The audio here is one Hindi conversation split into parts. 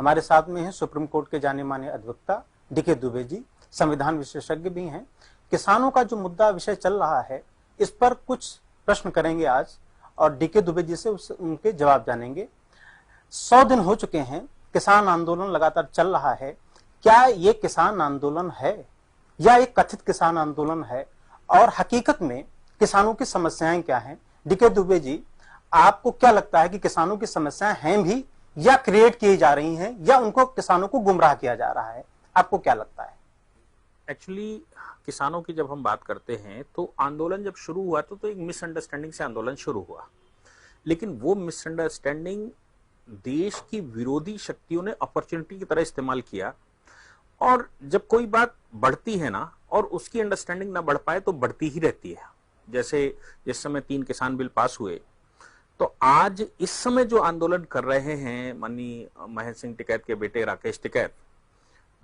हमारे साथ में हैं सुप्रीम कोर्ट के जाने माने अधिवक्ता डीके दुबे जी, संविधान विशेषज्ञ भी हैं। किसानों का जो मुद्दा विषय चल रहा है, इस पर कुछ प्रश्न करेंगे आज और डीके दुबे जी से उनके जवाब जानेंगे। 100 दिन हो चुके हैं, किसान आंदोलन लगातार चल रहा है। क्या ये किसान आंदोलन है या एक कथित किसान आंदोलन है, और हकीकत में किसानों की समस्याएं क्या हैं? डीके दुबे जी, आपको क्या लगता है कि किसानों की समस्याएं हैं भी या क्रिएट की जा रही हैं, या उनको किसानों को गुमराह किया जा रहा है? आपको क्या लगता है? एक्चुअली किसानों की जब हम बात करते हैं तो आंदोलन जब शुरू हुआ तो एक मिसअंडरस्टैंडिंग से आंदोलन शुरू हुआ, लेकिन वो मिसअंडरस्टैंडिंग देश की विरोधी शक्तियों ने अपॉर्चुनिटी की तरह इस्तेमाल किया। और जब कोई बात बढ़ती है ना और उसकी अंडरस्टैंडिंग ना बढ़ पाए तो बढ़ती ही रहती है। जैसे जिस समय 3 किसान बिल पास हुए, तो आज इस समय जो आंदोलन कर रहे हैं माननीय महेंद्र सिंह टिकैत के बेटे राकेश टिकैत,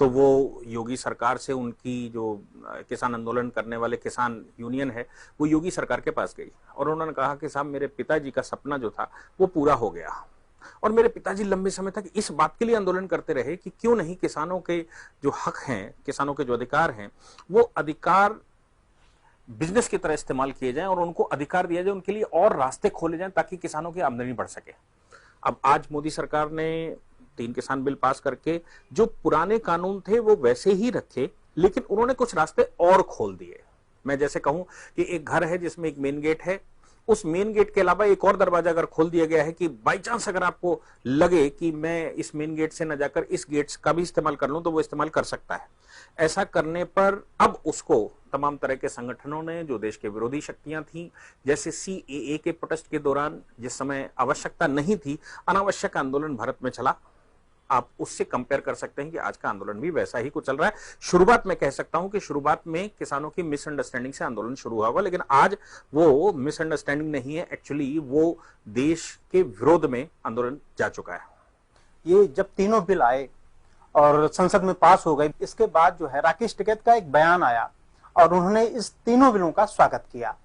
तो वो योगी सरकार से उनकी जो किसान आंदोलन करने वाले किसान यूनियन है वो योगी सरकार के पास गई और उन्होंने कहा कि साहब मेरे पिताजी का सपना जो था वो पूरा हो गया, और मेरे पिताजी लंबे समय तक इस बात के लिए आंदोलन करते रहे कि क्यों नहीं किसानों के जो हक हैं, किसानों के जो अधिकार हैं, वो अधिकार बिजनेस की तरह इस्तेमाल किए जाएं और उनको अधिकार दिया जाए, उनके लिए और रास्ते खोले जाएं ताकि किसानों की आमदनी बढ़ सके। अब आज मोदी सरकार ने 3 किसान बिल पास करके जो पुराने कानून थे वो वैसे ही रखे, लेकिन उन्होंने कुछ रास्ते और खोल दिए। मैं जैसे कहूं कि एक घर है जिसमें एक मेन गेट है, उस मेन गेट के अलावा एक और दरवाजा अगर खोल दिया गया है कि बाई चांस अगर आपको लगे कि मैं इस मेन गेट से न जाकर इस गेट का भी इस्तेमाल कर लूं तो वो इस्तेमाल कर सकता है। ऐसा करने पर अब उसको तमाम तरह के संगठनों ने, जो देश के विरोधी शक्तियां थी, जैसे CAA के प्रोटेस्ट के दौरान जिस समय आवश्यकता नहीं थी, अनावश्यक आंदोलन भारत में चला, आप उससे कंपेयर कर सकते हैं कि आज का आंदोलन भी वैसा ही कुछ चल रहा है। शुरुआत में कह सकता हूं कि शुरुआत में किसानों की मिसअंडरस्टैंडिंग से आंदोलन शुरू हुआ होगा, लेकिन आज वो मिसअंडरस्टैंडिंग नहीं है, एक्चुअली वो देश के विरोध में आंदोलन जा चुका है। ये जब तीनों बिल आए और संसद में पास हो गए, इसके बाद जो है राकेश टिकैत का एक बयान आया और उन्होंने इस तीनों बिलों का स्वागत किया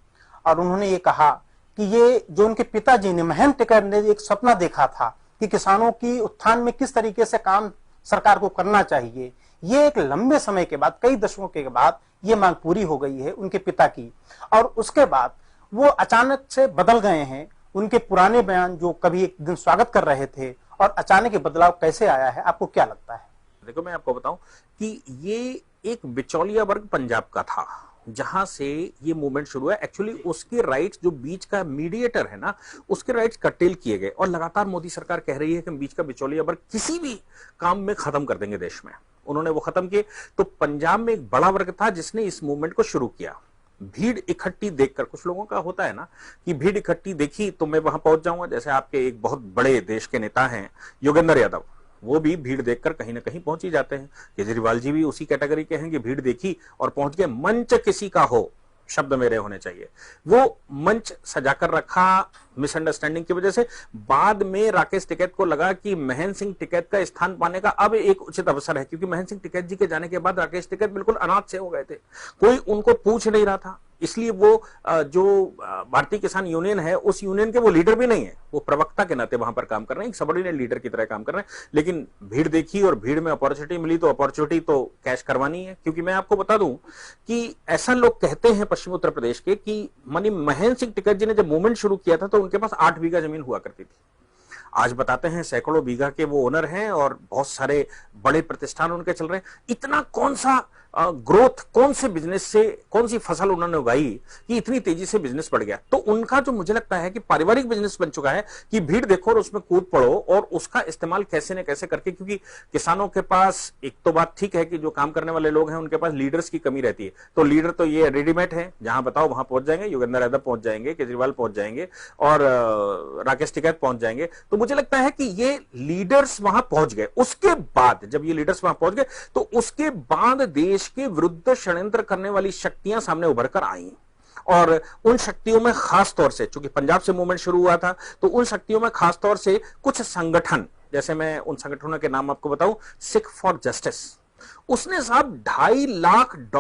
और उन्होंने ये कहा कि ये जो उनके पिताजी ने, महेंद्र टिकैत ने एक सपना देखा था कि किसानों की उत्थान में किस तरीके से काम सरकार को करना चाहिए, ये एक लंबे समय के बाद, कई दशकों के बाद ये मांग पूरी हो गई है उनके पिता की। और उसके बाद वो अचानक से बदल गए हैं। उनके पुराने बयान जो कभी एक दिन स्वागत कर रहे थे, और अचानक ये बदलाव कैसे आया है, आपको क्या लगता है? देखो, मैं आपको बताऊं कि ये एक बिचौलिया वर्ग पंजाब का था जहां से ये मूवमेंट शुरू है। एक्चुअली उसके राइट्स, जो बीच का मीडिएटर है ना, उसके राइट्स कटेल किए गए और लगातार मोदी सरकार कह रही है कि हम बीच का बिचौलिया वर्ग किसी भी काम में खत्म कर देंगे देश में। उन्होंने वो खत्म किए। तो पंजाब में एक बड़ा वर्ग था जिसने इस मूवमेंट को शुरू किया। भीड़ इकट्ठी देखकर, कुछ लोगों का होता है ना कि भीड़ इकट्ठी देखी तो मैं वहां पहुंच जाऊंगा। जैसे आपके एक बहुत बड़े देश के नेता हैं योगेंद्र यादव, वो भी भीड़ देखकर कहीं ना कहीं पहुंच ही जाते हैं। केजरीवाल जी भी उसी कैटेगरी के हैं कि भीड़ देखी और पहुंच गए। मंच किसी का हो, शब्द मेरे होने चाहिए। वो मंच सजाकर रखा मिसअंडरस्टैंडिंग की वजह से। बाद में राकेश टिकैत को लगा कि महेंद्र सिंह टिकैत का स्थान पाने का अब एक उचित अवसर है, क्योंकि महेंद्र सिंह टिकैत जी के जाने के बाद राकेश टिकैत बिल्कुल अनाथ से हो गए थे, कोई उनको पूछ नहीं रहा था। इसलिए वो जो भारतीय किसान यूनियन है, उस यूनियन के वो लीडर भी नहीं है, वो प्रवक्ता के नाते वहां पर काम कर रहे हैं, एक सबऑर्डिनेट लीडर की तरह काम कर रहे हैं। लेकिन भीड़ देखी और भीड़ में अपॉर्चुनिटी मिली तो अपॉर्चुनिटी तो कैश करवानी है। क्योंकि मैं आपको बता दूं कि ऐसा लोग कहते हैं पश्चिमी उत्तर प्रदेश के कि महेंद्र सिंह टिकैत जी ने जब मूवमेंट शुरू किया था तो उनके पास 8 बीघा जमीन हुआ करती थी। आज बताते हैं सैकड़ों बीघा के वो ओनर हैं और बहुत सारे बड़े प्रतिष्ठान उनके चल रहे हैं। इतना कौन सा ग्रोथ, कौन से बिजनेस से, कौन सी फसल उन्होंने उगाई कि इतनी तेजी से बिजनेस बढ़ गया? तो उनका जो मुझे लगता है कि पारिवारिक बिजनेस बन चुका है कि भीड़ देखो और उसमें कूद पड़ो और उसका इस्तेमाल कैसे न कैसे करके। क्योंकि किसानों के पास एक तो बात ठीक है कि जो काम करने वाले लोग हैं उनके पास लीडर्स की कमी रहती है, तो लीडर तो ये रेडीमेड है, जहां बताओ वहां पहुंच जाएंगे। योगेंद्र यादव पहुंच जाएंगे, केजरीवाल पहुंच जाएंगे और राकेश टिकैत पहुंच जाएंगे। तो मुझे लगता है कि ये लीडर्स वहां पहुंच गए। उसके बाद जब ये लीडर्स वहां पहुंच गए तो उसके बाद देश के विरुद्ध षड्यंत्र करने वाली शक्तियां सामने उभर कर आई। और उन शक्तियों में खास तौर से, चूंकि पंजाब से मूवमेंट शुरू हुआ था, तो उन शक्तियों में खास तौर से कुछ संगठन, जैसे मैं उन संगठनों के नाम आपको बताऊं, सिख फॉर जस्टिस, उसने साहब $2.5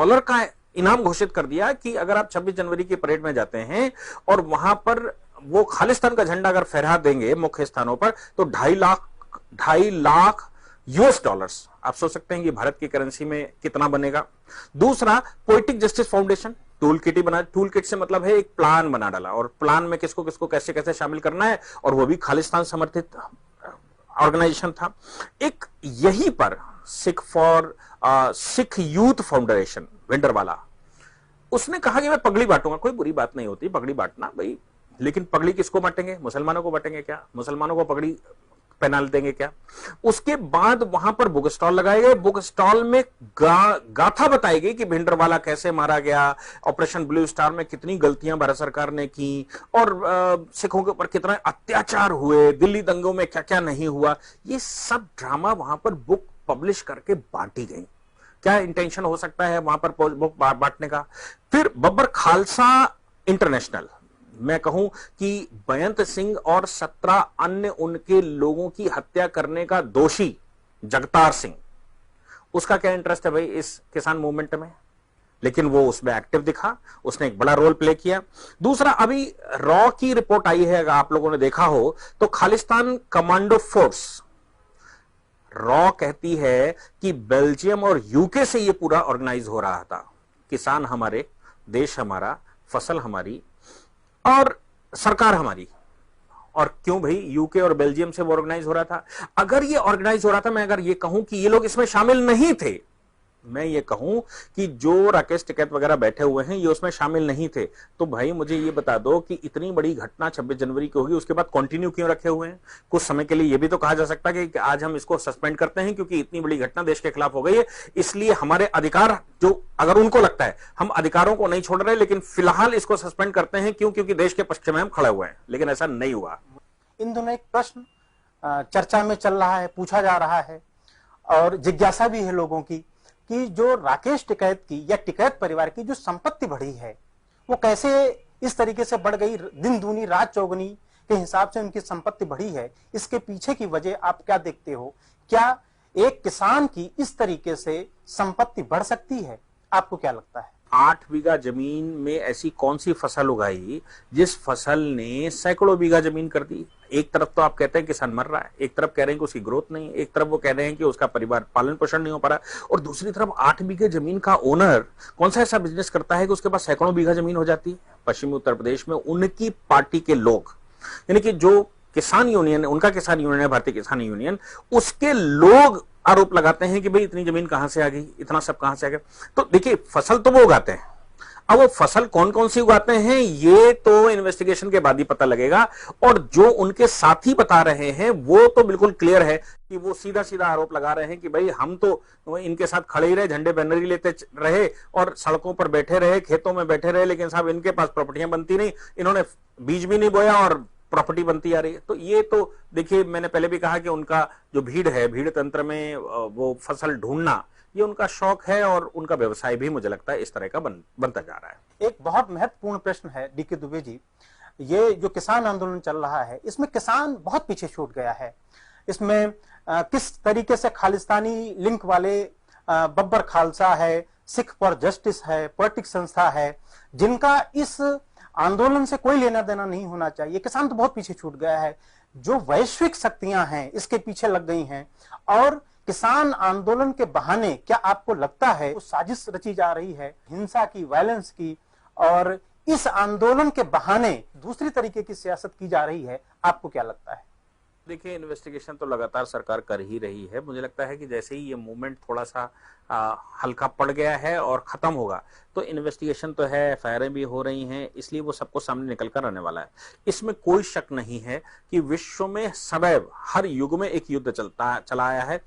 लाख का इनाम घोषित कर दिया कि अगर आप 26 जनवरी की परेड में जाते हैं और वहां पर वो खालिस्तान का झंडा अगर फहरा देंगे मुख्य स्थानों पर, तो 2.5 लाख यूएस डॉलर्स। आप सोच सकते हैं कि भारत की करेंसी में कितना बनेगा। दूसरा, poetic justice foundation tool kit ही बना। टूल किट से मतलब है एक प्लान बना डाला, और प्लान में किसको किसको कैसे कैसे शामिल करना है, और वो भी खालिस्तान समर्थित ऑर्गेनाइजेशन था। एक यही पर सिख यूथ फाउंडेशन भिंडरवाला, उसने कहा कि मैं पगड़ी बांटूंगा। कोई बुरी बात नहीं होती पगड़ी बांटना भाई, लेकिन पगड़ी किसको बांटेंगे? मुसलमानों को बांटेंगे क्या? मुसलमानों को पगड़ी पहना देंगे क्या? उसके बाद वहां पर बुक स्टॉल लगाए गए। बुक स्टॉल में गाथा बताई गई कि भिंडरवाला कैसे मारा गया, ऑपरेशन ब्लू स्टार में कितनी गलतियां भारत सरकार ने की, और सिखों के ऊपर कितना अत्याचार हुए, दिल्ली दंगों में क्या क्या नहीं हुआ। ये सब ड्रामा वहां पर बुक पब्लिश करके बांटी गई। क्या इंटेंशन हो सकता है वहां पर बुक बांटने का? फिर बब्बर खालसा इंटरनेशनल, मैं कहूं कि बेअंत सिंह और 17 अन्य उनके लोगों की हत्या करने का दोषी जगतार सिंह, उसका क्या इंटरेस्ट है भाई इस किसान मूवमेंट में? लेकिन वो उसमें एक्टिव दिखा, उसने एक बड़ा रोल प्ले किया। दूसरा, अभी रॉ की रिपोर्ट आई है, अगर आप लोगों ने देखा हो तो खालिस्तान कमांडो फोर्स, रॉ कहती है कि बेल्जियम और यूके से ये पूरा ऑर्गेनाइज हो रहा था। किसान हमारे, देश हमारा, फसल हमारी और सरकार हमारी। और क्यों भाई यूके और बेल्जियम से वो ऑर्गेनाइज हो रहा था? अगर ये ऑर्गेनाइज हो रहा था, मैं अगर ये कहूं कि ये लोग इसमें शामिल नहीं थे, मैं ये कहूं कि जो राकेश टिकैत वगैरह बैठे हुए हैं ये उसमें शामिल नहीं थे, तो भाई मुझे ये बता दो कि इतनी बड़ी घटना 26 जनवरी की होगी, उसके बाद कंटिन्यू क्यों रखे हुए हैं? कुछ समय के लिए ये भी तो कहा जा सकता है कि आज हम इसको सस्पेंड करते हैं क्योंकि इतनी बड़ी घटना देश के खिलाफ हो गई है, इसलिए हमारे अधिकार जो, अगर उनको लगता है हम अधिकारों को नहीं छोड़ रहे, लेकिन फिलहाल इसको सस्पेंड करते हैं। क्यों? क्योंकि देश के पक्ष में हम खड़े हुए हैं। लेकिन ऐसा नहीं हुआ। इन दोनों एक प्रश्न चर्चा में चल रहा है, पूछा जा रहा है, और जिज्ञासा भी है लोगों की कि जो राकेश टिकैत की या टिकैत परिवार की जो संपत्ति बढ़ी है वो कैसे इस तरीके से बढ़ गई, दिन दूनी रात चौगुनी के हिसाब से उनकी संपत्ति बढ़ी है। इसके पीछे की वजह आप क्या देखते हो? क्या एक किसान की इस तरीके से संपत्ति बढ़ सकती है? आपको क्या लगता है? 8 बीघा जमीन में ऐसी कौन सी फसल उगाई जिस फसल ने सैकड़ों बीघा जमीन कर दी? एक तरफ तो आप कहते हैं किसान मर रहा है, एक तरफ कह रहे हैं कि उसकी ग्रोथ नहीं, एक तरफ वो कह रहे हैं कि उसका परिवार पालन पोषण नहीं हो पा रहा, और दूसरी तरफ 8 बीघे जमीन का ओनर कौन सा ऐसा बिजनेस करता है कि उसके पास सैकड़ों बीघा जमीन हो जाती है? पश्चिमी उत्तर प्रदेश में उनकी पार्टी के लोग, यानी कि जो किसान यूनियन, उनका किसान यूनियन है भारतीय किसान यूनियन, उसके लोग आरोप लगाते हैं कि भाई इतनी जमीन कहां से आ गई, इतना सब कहां से आ गया। तो देखिए, फसल तो वो उगाते हैं, अब वो फसल कौन कौन सी उगाते हैं ये तो इन्वेस्टिगेशन के बाद ही पता लगेगा। और जो उनके साथी बता रहे हैं वो तो बिल्कुल क्लियर है कि वो सीधा सीधा आरोप लगा रहे हैं कि भाई हम तो इनके साथ खड़े ही रहे, झंडे बैनर लेते रहे और सड़कों पर बैठे रहे, खेतों में बैठे रहे, लेकिन साहब इनके पास प्रॉपर्टियां बनती नहीं, इन्होंने बीज भी नहीं बोया और प्रॉपर्टी बनती आ रही है। तो ये तो देखिए, मैंने पहले भी कहा कि उनका जो भीड़ है, भीड़ तंत्र में वो फसल ढूंढना, ये उनका शौक है और उनका व्यवसाय भी मुझे लगता है इस तरह का बनता जा रहा है। एक बहुत महत्वपूर्ण प्रश्न है डीके दुबे जी, ये जो किसान आंदोलन चल रहा है इसमें किसान बहुत पीछे छूट गया है। इसमें किस तरीके से खालिस्तानी लिंक वाले बब्बर खालसा है, सिख फॉर जस्टिस है, पॉलिटिक्स संस्था है, जिनका इस आंदोलन से कोई लेना देना नहीं होना चाहिए, किसान तो बहुत पीछे छूट गया है। जो वैश्विक शक्तियां हैं इसके पीछे लग गई हैं, और किसान आंदोलन के बहाने क्या आपको लगता है वो साजिश रची जा रही है हिंसा की, वायलेंस की, और इस आंदोलन के बहाने दूसरी तरीके की सियासत की जा रही है? आपको क्या लगता है? देखिए, इन्वेस्टिगेशन तो लगातार सरकार कर ही रही है। मुझे लगता है कि जैसे ही ये मूवमेंट थोड़ा सा हल्का पड़ गया है और खत्म होगा तो इन्वेस्टिगेशन तो है, एफआईआर भी हो रही हैं, इसलिए वो सबको सामने निकल कर आने वाला है। इसमें कोई शक नहीं है कि विश्व में सदैव हर युग में एक युद्ध चला आया है।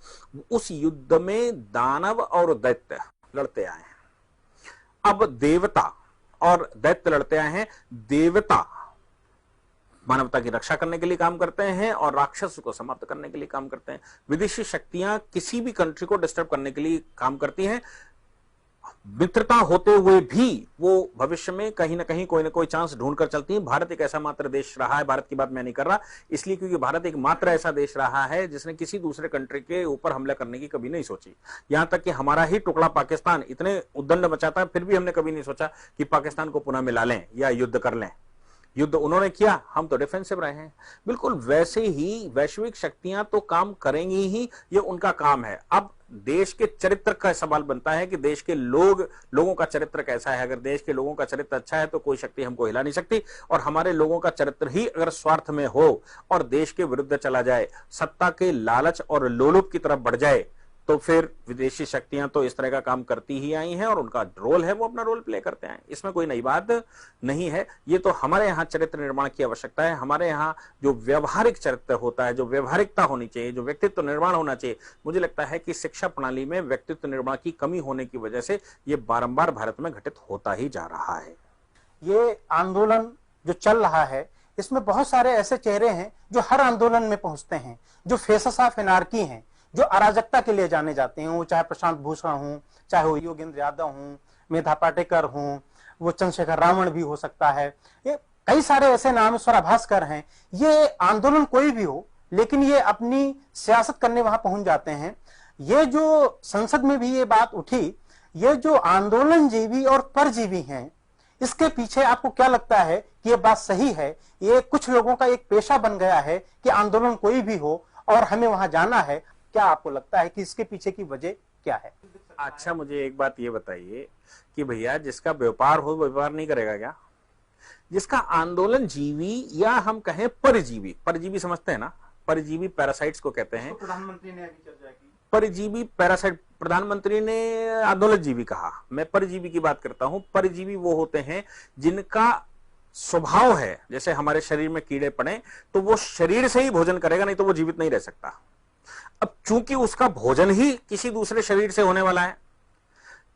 उस युद्ध में दानव और दैत्य लड़ते आए हैं। अब देवता और दैत्य लड़ते आए हैं। देवता मानवता की रक्षा करने के लिए काम करते हैं और राक्षस को समाप्त करने के लिए काम करते हैं। विदेशी शक्तियां किसी भी कंट्री को डिस्टर्ब करने के लिए काम करती हैं। मित्रता होते हुए भी वो भविष्य में कहीं ना कहीं कोई ना कोई चांस ढूंढ कर चलती हैं। भारत एक ऐसा मात्र देश रहा है, भारत की बात मैं नहीं कर रहा इसलिए क्योंकि भारत एक मात्र ऐसा देश रहा है जिसने किसी दूसरे कंट्री के ऊपर हमला करने की कभी नहीं सोची। यहां तक कि हमारा ही टुकड़ा पाकिस्तान इतने उद्दंड मचाता है, फिर भी हमने कभी नहीं सोचा कि पाकिस्तान को पुनः मिला लें या युद्ध कर लें। युद्ध उन्होंने किया, हम तो डिफेंसिव रहे हैं। बिल्कुल वैसे ही वैश्विक शक्तियां तो काम करेंगी ही, ये उनका काम है। अब देश के चरित्र का सवाल बनता है कि देश के लोगों का चरित्र कैसा है। अगर देश के लोगों का चरित्र अच्छा है तो कोई शक्ति हमको हिला नहीं सकती, और हमारे लोगों का चरित्र ही अगर स्वार्थ में हो और देश के विरुद्ध चला जाए, सत्ता के लालच और लोलुप की तरफ बढ़ जाए, तो फिर विदेशी शक्तियां तो इस तरह का काम करती ही आई हैं, और उनका रोल है, वो अपना रोल प्ले करते हैं। इसमें कोई नई बात नहीं है। ये तो हमारे यहाँ चरित्र निर्माण की आवश्यकता है। हमारे यहाँ जो व्यवहारिक चरित्र होता है, जो व्यवहारिकता होनी चाहिए, जो व्यक्तित्व निर्माण होना चाहिए, मुझे लगता है कि शिक्षा प्रणाली में व्यक्तित्व निर्माण की कमी होने की वजह से ये बारंबार भारत में घटित होता ही जा रहा है। ये आंदोलन जो चल रहा है, इसमें बहुत सारे ऐसे चेहरे हैं जो हर आंदोलन में पहुंचते हैं, जो फेसेस ऑफ एनार्की हैं, जो अराजकता के लिए जाने जाते हैं। वो चाहे प्रशांत भूषण हूं, चाहे वो योगेंद्र यादव हूं, मेधा पाटेकर हूं, वो चंद्रशेखर रावण भी हो सकता है, ये कई सारे ऐसे नाम, स्वरा भास्कर हैं। ये आंदोलन कोई भी हो, लेकिन ये अपनी सियासत करने वहां पहुंच जाते हैं। ये जो संसद में भी ये बात उठी, ये जो आंदोलन जीवी और परजीवी हैं, इसके पीछे आपको क्या लगता है कि ये बात सही है? ये कुछ लोगों का एक पेशा बन गया है कि आंदोलन कोई भी हो और हमें वहां जाना है। क्या आपको लगता है कि इसके पीछे की वजह क्या है? अच्छा, मुझे एक बात ये बताइए कि भैया, जिसका व्यापार हो वो व्यापार नहीं करेगा क्या? जिसका आंदोलन जीवी या हम कहें परजीवी, परजीवी समझते हैं ना, परजीवी पैरासाइट्स को कहते हैं। प्रधानमंत्री ने अभी चर्चा की परजीवी पैरासाइट, प्रधानमंत्री ने आंदोलन जीवी कहा, मैं परजीवी की बात करता हूं। परजीवी वो होते हैं जिनका स्वभाव है, जैसे हमारे शरीर में कीड़े पड़े तो वो शरीर से ही भोजन करेगा, नहीं तो वो जीवित नहीं रह सकता। अब चूंकि उसका भोजन ही किसी दूसरे शरीर से होने वाला है,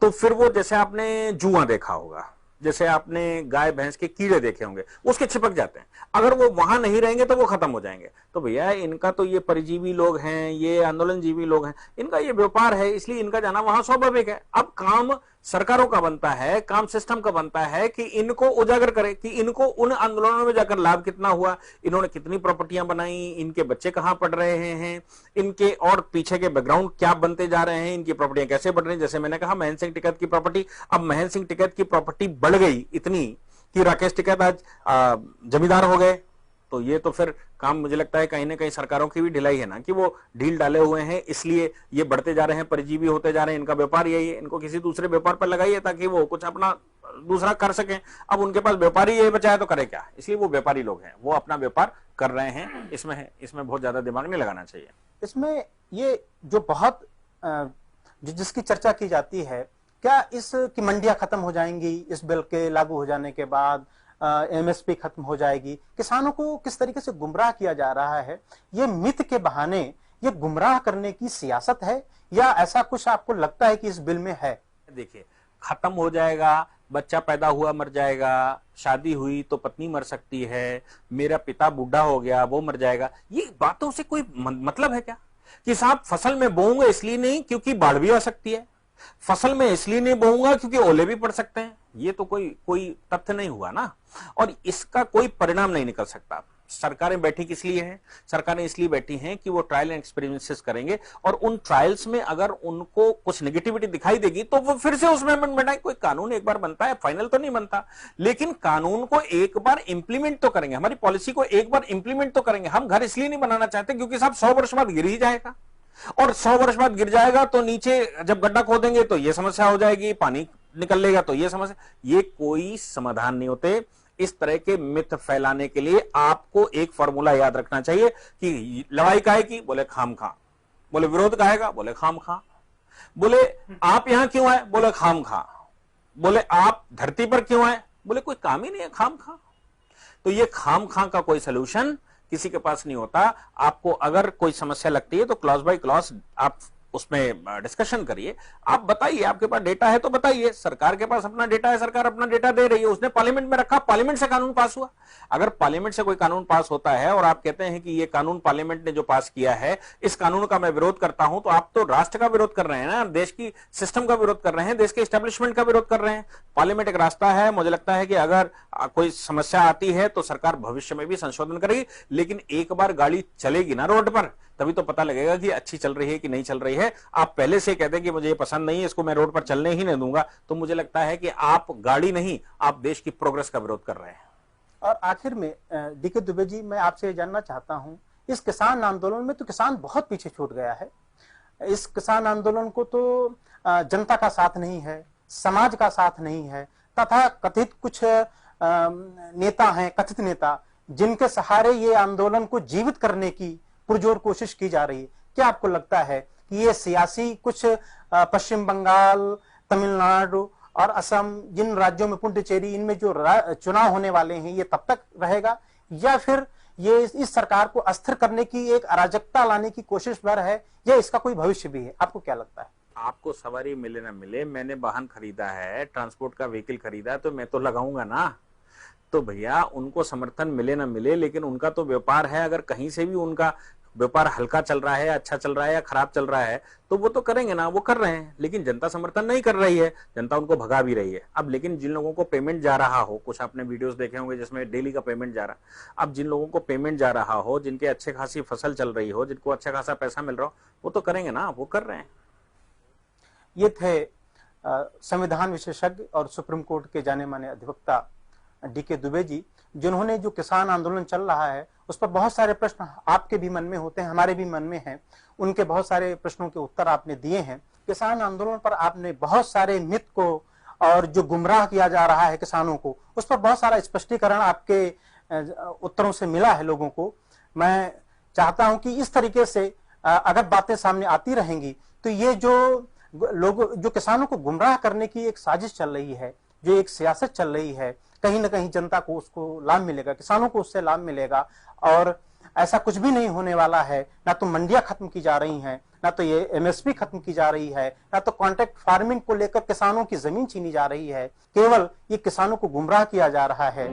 तो फिर वो, जैसे आपने जुआ देखा होगा, जैसे आपने गाय भैंस के कीड़े देखे होंगे, उसके चिपक जाते हैं। अगर वो वहां नहीं रहेंगे तो वो खत्म हो जाएंगे। तो भैया, इनका तो ये परिजीवी लोग हैं, ये आंदोलन जीवी लोग हैं, इनका ये व्यापार है, इसलिए इनका जाना वहां स्वाभाविक है। अब काम सरकारों का बनता है, काम सिस्टम का बनता है कि इनको उजागर करे कि इनको उन आंदोलनों में जाकर लाभ कितना हुआ, इन्होंने कितनी प्रॉपर्टियां बनाई, इनके बच्चे कहां पढ़ रहे हैं, इनके और पीछे के बैकग्राउंड क्या बनते जा रहे हैं, इनकी प्रॉपर्टियां कैसे बढ़ रही हैं। जैसे मैंने कहा, महेंद्र सिंह टिकैत की प्रॉपर्टी, अब महेंद्र सिंह टिकैत की प्रॉपर्टी बढ़ गई इतनी कि राकेश टिकैत आज जमींदार हो गए। तो ये तो फिर काम, मुझे लगता है कहीं ना कहीं सरकारों की भी ढिलाई है ना, कि वो ढील डाले हुए हैं, इसलिए ये बढ़ते जा रहे हैं, परिजीवी होते जा रहे हैं। इनका व्यापार यही है, इनको किसी दूसरे व्यापार पर लगाइए ताकि वो कुछ अपना दूसरा कर सकें। अब उनके पास व्यापारी यही बचा है तो करे क्या, इसलिए वो व्यापारी लोग हैं, वो अपना व्यापार कर रहे हैं। इसमें बहुत ज्यादा दिमाग नहीं लगाना चाहिए। इसमें ये जो बहुत जिसकी चर्चा की जाती है, क्या इसकी मंडियां खत्म हो जाएंगी इस बिल के लागू हो जाने के बाद? एमएसपी खत्म हो जाएगी? किसानों को किस तरीके से गुमराह किया जा रहा है? ये मिथ के बहाने ये गुमराह करने की सियासत है, या ऐसा कुछ आपको लगता है कि इस बिल में है? देखिए, खत्म हो जाएगा, बच्चा पैदा हुआ मर जाएगा, शादी हुई तो पत्नी मर सकती है, मेरा पिता बूढ़ा हो गया वो मर जाएगा, ये बातों से कोई मतलब है क्या? कि साहब, फसल में बोऊंगा इसलिए नहीं क्योंकि बाढ़ भी आ सकती है, फसल में इसलिए नहीं बोऊंगा क्योंकि ओले भी पड़ सकते हैं। ये तो कोई तथ्य नहीं हुआ ना, और इसका कोई परिणाम नहीं निकल सकता। सरकारें बैठी किस लिए हैं? सरकारें इसलिए बैठी हैं कि वो ट्रायल एंड एक्सपेरिमेंट्स करेंगे, और उन ट्रायल्स में अगर उनको कुछ नेगेटिविटी दिखाई देगी तो वो फिर से उसमें अमेंडमेंट आए। कोई कानून एक बार बनता है, फाइनल तो नहीं बनता, लेकिन कानून को एक बार इंप्लीमेंट तो करेंगे, हमारी पॉलिसी को एक बार इंप्लीमेंट तो करेंगे। हम घर इसलिए नहीं बनाना चाहते क्योंकि साहब 100 वर्ष बाद गिर ही जाएगा, और 100 वर्ष बाद गिर जाएगा तो नीचे जब गड्ढा खोदेंगे तो ये समस्या हो जाएगी, पानी निकल लेगा तो ये समस्या। ये कोई समाधान नहीं होते। इस तरह के मिथ फैलाने के लिए आपको एक फॉर्मूला याद रखना चाहिए कि लड़ाई काहे की? बोले खाम खा। बोले विरोध काहेगा? बोले खाम खा। बोले आप यहां क्यों आए? बोले खाम खा। बोले आप धरती पर क्यों आए? बोले कोई काम ही नहीं है, खाम खा। तो ये खाम खा का कोई सोल्यूशन किसी के पास नहीं होता। आपको अगर कोई समस्या लगती है तो क्लॉज बाय क्लॉज आप उसमें डिस्कशन करिए। आप बताइए, आपके पास डेटा है तो बताइए। सरकार के पास अपना डेटा है, सरकार अपना डेटा दे रही है, उसने पार्लियामेंट में रखा, पार्लियामेंट से कानून पास हुआ। अगर पार्लियामेंट से कोई कानून पास होता है और आप कहते हैं कि ये कानून पार्लियामेंट ने जो पास किया है, इस कानून का मैं विरोध करता हूं, तो आप तो राष्ट्र का विरोध कर रहे हैं ना, देश की सिस्टम का विरोध कर रहे हैं, देश के एस्टेब्लिशमेंट का विरोध कर रहे हैं। पार्लियामेंट एक रास्ता है। मुझे लगता है कि अगर कोई समस्या आती है तो सरकार भविष्य में भी संशोधन करेगी, लेकिन एक बार गाड़ी चलेगी ना रोड पर, तभी तो पता लगेगा कि अच्छी चल रही है कि नहीं चल रही है। आप पहले से कहते हैं कि मुझे ये पसंद नहीं है, इसको मैं रोड पर चलने ही नहीं दूंगा, तो मुझे लगता है कि आप गाड़ी नहीं, आप देश की प्रोग्रेस का विरोध कर रहे हैं। और आखिर में डीके दुबे जी, मैं आपसे जानना चाहता हूं, इस किसान आंदोलन में तो किसान बहुत पीछे छूट गया है। इस किसान आंदोलन को तो जनता का साथ नहीं है, समाज का साथ नहीं है, तथा कथित कुछ नेता हैं, कथित नेता, जिनके सहारे ये आंदोलन को जीवित करने की पुरजोर कोशिश की जा रही है। क्या आपको लगता है कि ये सियासी कुछ पश्चिम बंगाल, तमिलनाडु और असम, जिन राज्यों में पुडुचेरी, इनमें जो चुनाव होने वाले हैं, ये तब तक रहेगा, या फिर ये इस सरकार को अस्थिर करने की एक अराजकता लाने की कोशिश भर है, या इसका कोई भविष्य भी है? आपको क्या लगता है? आपको सवारी मिले ना मिले, मैंने वाहन खरीदा है, ट्रांसपोर्ट का व्हीकल खरीदा है, तो मैं तो लगाऊंगा ना। तो भैया उनको समर्थन मिले ना मिले, लेकिन उनका तो व्यापार है। अगर कहीं से भी उनका व्यापार हल्का चल रहा है, अच्छा चल रहा है या खराब चल रहा है, तो वो तो करेंगे ना, वो कर रहे हैं। लेकिन जनता समर्थन नहीं कर रही है, जनता उनको भगा भी रही है। अब लेकिन जिन लोगों को पेमेंट जा रहा हो, कुछ आपने वीडियोस देखे होंगे जिसमें डेली का पेमेंट जा रहा, अब जिन लोगों को पेमेंट जा रहा हो, जिनके अच्छे खासी फसल चल रही हो, जिनको अच्छा खासा पैसा मिल रहा हो, वो तो करेंगे ना, वो कर रहे हैं। ये थे संविधान विशेषज्ञ और सुप्रीम कोर्ट के जाने माने अधिवक्ता डीके दुबे जी, जिन्होंने जो किसान आंदोलन चल रहा है उस पर बहुत सारे प्रश्न आपके भी मन में होते हैं, हमारे भी मन में हैं। उनके बहुत सारे प्रश्नों के उत्तर आपने दिए हैं। किसान आंदोलन पर आपने बहुत सारे मिथ को और जो गुमराह किया जा रहा है किसानों को, उस पर बहुत सारा स्पष्टीकरण आपके उत्तरों से मिला है लोगों को। मैं चाहता हूं कि इस तरीके से अगर बातें सामने आती रहेंगी तो ये जो लोग, जो किसानों को गुमराह करने की एक साजिश चल रही है, जो एक सियासत चल रही है, कहीं ना कहीं जनता को उसको लाभ मिलेगा, किसानों को उससे लाभ मिलेगा। और ऐसा कुछ भी नहीं होने वाला है। ना तो मंडियां खत्म की जा रही हैं, ना तो ये एमएसपी खत्म की जा रही है, ना तो कॉन्ट्रैक्ट फार्मिंग को लेकर किसानों की जमीन छीनी जा रही है। केवल ये किसानों को गुमराह किया जा रहा है।